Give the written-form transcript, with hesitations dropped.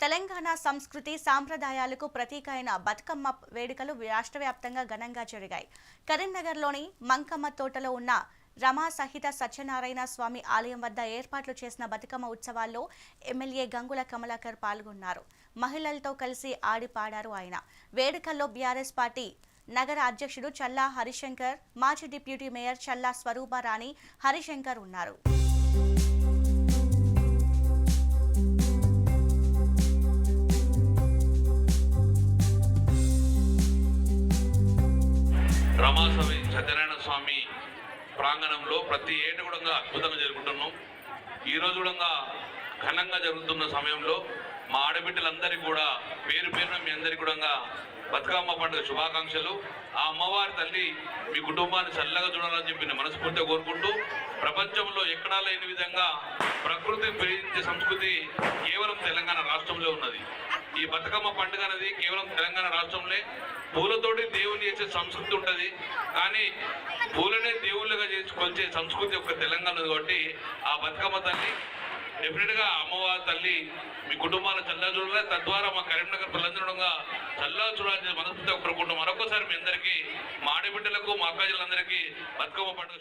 తెలంగాణ సంస్కృతి సాంప్రదాయాలకు ప్రతీక అయిన బతుకమ్మ వేడుకలు రాష్ట్ర వ్యాప్తంగా ఘనంగా జరిగాయి. కరీంనగర్లోని మంకమ్మ తోటలో ఉన్న రమా సహిత సత్యనారాయణ స్వామి ఆలయం వద్ద ఏర్పాట్లు చేసిన బతుకమ్మ ఉత్సవాల్లో ఎమ్మెల్యే గంగుల కమలాకర్ పాల్గొన్నారు. మహిళలతో కలిసి ఆడిపాడారు ఆయన. వేడుకల్లో బీఆర్ఎస్ పార్టీ నగర అధ్యక్షుడు చల్లా హరిశంకర్, మాజీ డిప్యూటీ మేయర్ చల్లా స్వరూపరాణి హరిశంకర్ ఉన్నారు. రమాసవి సత్యనారాయణ స్వామి ప్రాంగణంలో ప్రతి ఏడు కూడా అద్భుతంగా జరుగుతున్నాం. ఈరోజు కూడా ఘనంగా జరుగుతున్న సమయంలో మా ఆడబిడ్డలందరికీ కూడా పేరు పేరున మీ అందరికీ కూడా బతుకమ్మ పండుగ శుభాకాంక్షలు. ఆ అమ్మవారి తల్లి మీ కుటుంబాన్ని చల్లగా చూడాలని చెప్పి నేను మనస్ఫూర్తిగా కోరుకుంటూ, ప్రపంచంలో ఎక్కడా లేని విధంగా ప్రకృతి ప్రేమించే సంస్కృతి కేవలం తెలంగాణ రాష్ట్రంలో ఉన్నది. ఈ బతుకమ్మ పండుగ అనేది కేవలం తెలంగాణ రాష్ట్రంలో పూలతోటి దేవుని చేసే సంస్కృతి ఉంటుంది, కానీ పూలనే దేవుళ్ళుగా చేసుకొచ్చే సంస్కృతి ఒక తెలంగాణ ఉంది. కాబట్టి ఆ బతుకమ్మ తల్లి డెఫినెట్గా అమ్మవారి తల్లి మీ కుటుంబాల చల్లా చూడాలి, తద్వారా మా కరీంనగర్ ప్రజలందరూ చల్లా చూడాలని మనస్ఫూర్తిగా కోరుకుంటాం. మరొకసారి మీ అందరికీ, మా ఆడబిడ్డలకు, మా అక్కాజీలందరికీ బతుకమ్మ పండుగ